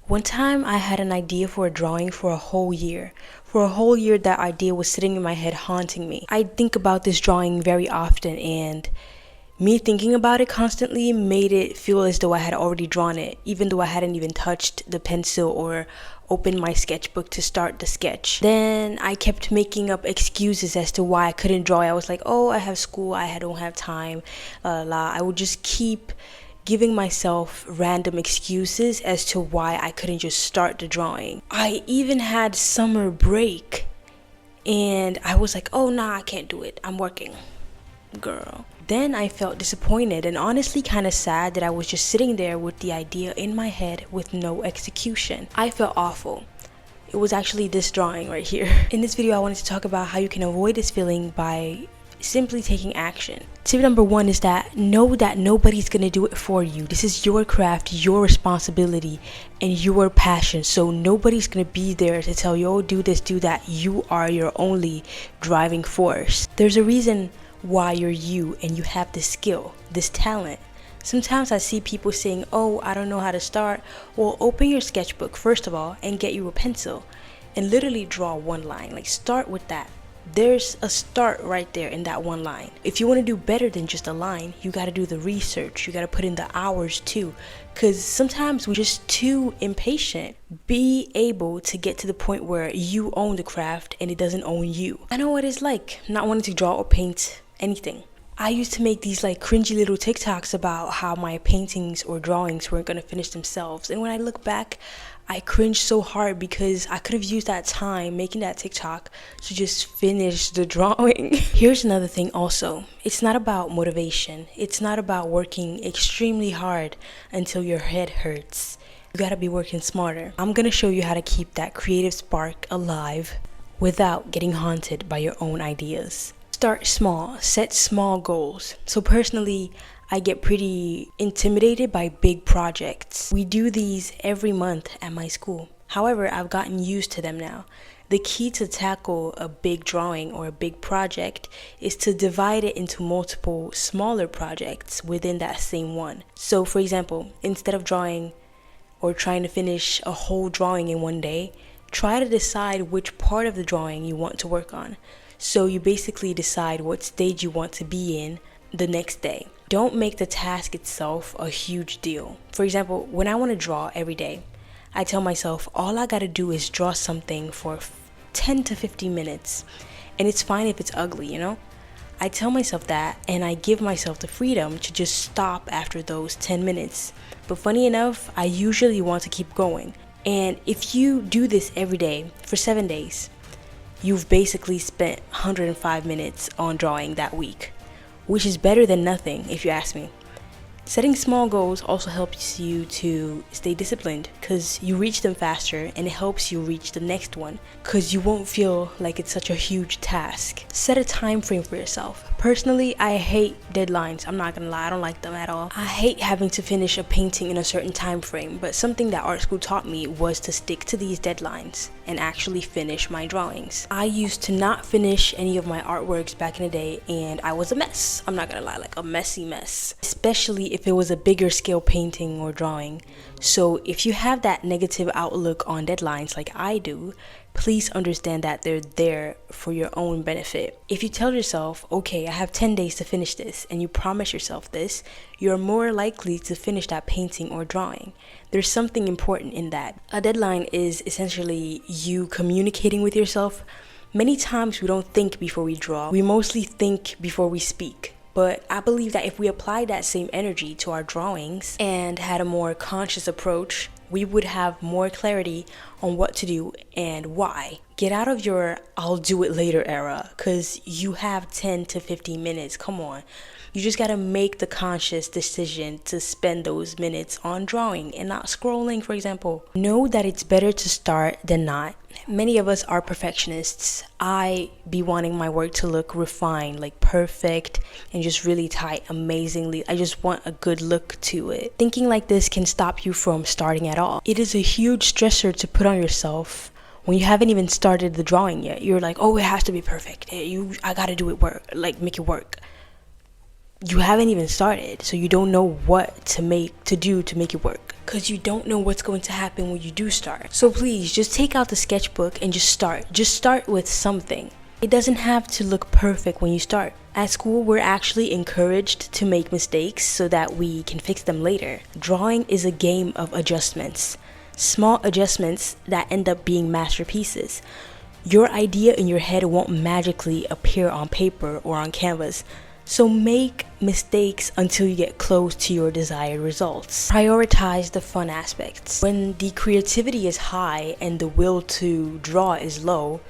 One time I had an idea for a drawing for a whole year. For a whole year, that idea was sitting in my head, haunting me. I think about this drawing very often, and me thinking about it constantly made it feel as though I had already drawn it, even though I hadn't even touched the pencil or opened my sketchbook to start the sketch. Then I kept making up excuses as to why I couldn't draw it. I was like, oh, I have school, I don't have time, la la la. I would just keep giving myself random excuses as to why I couldn't just start the drawing. I even had summer break and I was like, oh nah, I can't do it, I'm working, girl. Then I felt disappointed and honestly kind of sad that I was just sitting there with the idea in my head with no execution. I felt awful. It was actually this drawing right here. In this video, I wanted to talk about how you can avoid this feeling by simply taking action. Tip number one is that know that nobody's gonna do it for you. This is your craft, your responsibility, and your passion. So nobody's gonna be there to tell you, oh, do this, do that. You are your only driving force. There's a reason why you're you and you have this skill, this talent. Sometimes I see people saying, oh, I don't know how to start. Well, open your sketchbook first of all and get you a pencil and literally draw one line. Like, start with that. There's a start right there in that one line. If you want to do better than just a line, you got to do the research. You got to put in the hours too, because sometimes we're just too impatient. Be able to get to the point where you own the craft and it doesn't own you. I know what it's like not wanting to draw or paint anything. I used to make these like cringy little TikToks about how my paintings or drawings weren't going to finish themselves. And when I look back, I cringe so hard because I could have used that time making that TikTok to just finish the drawing. Here's another thing also. It's not about motivation. It's not about working extremely hard until your head hurts. You gotta be working smarter. I'm gonna show you how to keep that creative spark alive without getting haunted by your own ideas. Start small, set small goals. So personally, I get pretty intimidated by big projects. We do these every month at my school. However, I've gotten used to them now. The key to tackle a big drawing or a big project is to divide it into multiple smaller projects within that same one. So for example, instead of drawing or trying to finish a whole drawing in one day, try to decide which part of the drawing you want to work on. So you basically decide what stage you want to be in the next day. Don't make the task itself a huge deal. For example, when I want to draw every day, I tell myself all I gotta do is draw something for 10 to 15 minutes. And it's fine if it's ugly, you know? I tell myself that and I give myself the freedom to just stop after those 10 minutes. But funny enough, I usually want to keep going. And if you do this every day for 7 days, you've basically spent 105 minutes on drawing that week, which is better than nothing if you ask me. Setting small goals also helps you to stay disciplined because you reach them faster and it helps you reach the next one because you won't feel like it's such a huge task. Set a time frame for yourself. Personally, I hate deadlines. I'm not gonna lie, I don't like them at all. I hate having to finish a painting in a certain time frame, but something that art school taught me was to stick to these deadlines and actually finish my drawings. I used to not finish any of my artworks back in the day and I was a mess. I'm not gonna lie, like a messy mess, especially if it was a bigger scale painting or drawing. So if you have that negative outlook on deadlines like I do, please understand that they're there for your own benefit. If you tell yourself, okay, I have 10 days to finish this, and you promise yourself this, you're more likely to finish that painting or drawing. There's something important in that. A deadline is essentially you communicating with yourself. Many times we don't think before we draw. We mostly think before we speak. But I believe that if we applied that same energy to our drawings and had a more conscious approach, we would have more clarity on what to do and why. Get out of your I'll do it later era because you have 10 to 15 minutes. Come on. You just gotta make the conscious decision to spend those minutes on drawing and not scrolling, for example. Know that it's better to start than not. Many of us are perfectionists. I be wanting my work to look refined, like perfect and just really tight, amazingly. I just want a good look to it. Thinking like this can stop you from starting at all. It is a huge stressor to put on yourself when you haven't even started the drawing yet. You're like, oh, it has to be perfect. I gotta do it work, like make it work. you haven't even started, so you don't know what to do to make it work, because you don't know what's going to happen when you do start. So please just take out the sketchbook and just start with something. It doesn't have to look perfect when you start. At school, we're actually encouraged to make mistakes so that we can fix them later. Drawing is a game of adjustments, small adjustments that end up being masterpieces. Your idea in your head won't magically appear on paper or on canvas, so make mistakes until you get close to your desired results. Prioritize the fun aspects. When the creativity is high and the will to draw is low,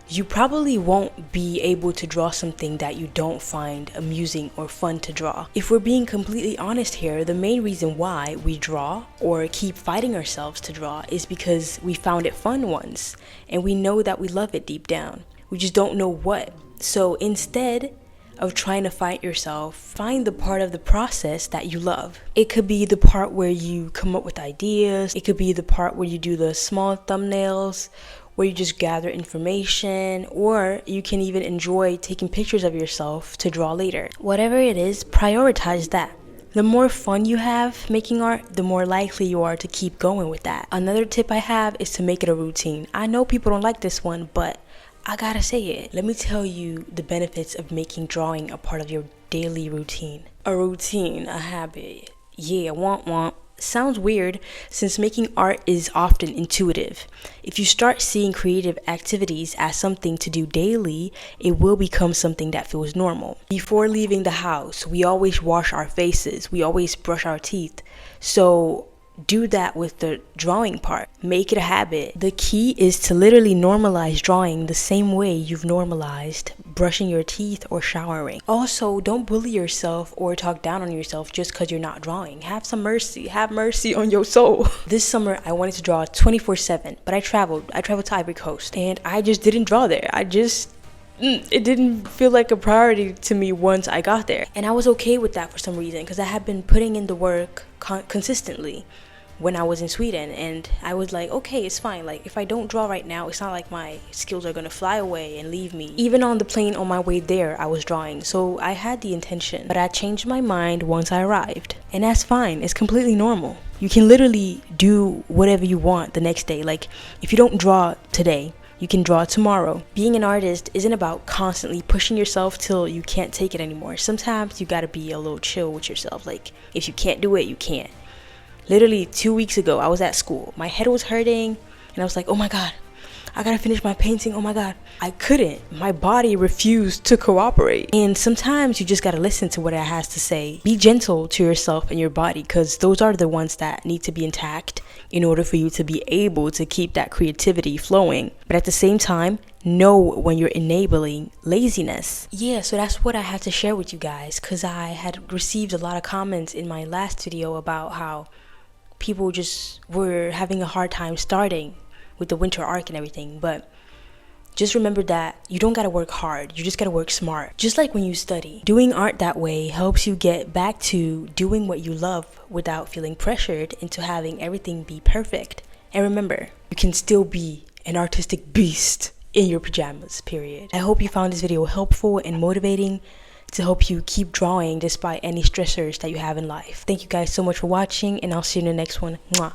you probably won't be able to draw something that you don't find amusing or fun to draw. If we're being completely honest here, the main reason why we draw or keep fighting ourselves to draw is because we found it fun once and we know that we love it deep down. We just don't know what. So instead of trying to fight yourself, find the part of the process that you love. It could be the part where you come up with ideas. It could be the part where you do the small thumbnails, where you just gather information, or you can even enjoy taking pictures of yourself to draw later. Whatever it is, prioritize that. The more fun you have making art, the more likely you are to keep going with that. Another tip I have is to make it a routine. I know people don't like this one, but I gotta say it. Let me tell you the benefits of making drawing a part of your daily routine. A routine, a habit. Yeah, want. Sounds weird since making art is often intuitive. If you start seeing creative activities as something to do daily, it will become something that feels normal. Before leaving the house, we always wash our faces, we always brush our teeth. So do that with the drawing part. Make it a habit. The key is to literally normalize drawing the same way you've normalized brushing your teeth or showering. Also, don't bully yourself or talk down on yourself just because you're not drawing. Have some mercy. Have mercy on your soul. This summer, I wanted to draw 24/7, but I traveled to Ivory Coast and I just didn't draw there. It didn't feel like a priority to me once I got there. And I was okay with that for some reason because I had been putting in the work consistently when I was in Sweden, and I was like, okay, it's fine. Like, if I don't draw right now, it's not like my skills are gonna fly away and leave me. Even on the plane on my way there, I was drawing, so I had the intention, but I changed my mind once I arrived, and that's fine. It's completely normal. You can literally do whatever you want the next day. Like, if you don't draw today, you can draw tomorrow. Being an artist isn't about constantly pushing yourself till you can't take it anymore. Sometimes you gotta be a little chill with yourself. Like, if you can't do it, you can't. Literally 2 weeks ago, I was at school. My head was hurting, and I was like, oh my God, I gotta finish my painting. Oh my God. I couldn't. My body refused to cooperate. And sometimes you just gotta listen to what it has to say. Be gentle to yourself and your body, because those are the ones that need to be intact in order for you to be able to keep that creativity flowing. But at the same time, know when you're enabling laziness. Yeah, so that's what I had to share with you guys, because I had received a lot of comments in my last video about how people just were having a hard time starting with the winter arc and everything. But just remember that you don't gotta work hard, you just gotta work smart. Just like when you study, doing art that way helps you get back to doing what you love without feeling pressured into having everything be perfect. And remember, you can still be an artistic beast in your pajamas, period. I hope you found this video helpful and motivating to help you keep drawing despite any stressors that you have in life. Thank you guys so much for watching, and I'll see you in the next one. Mwah.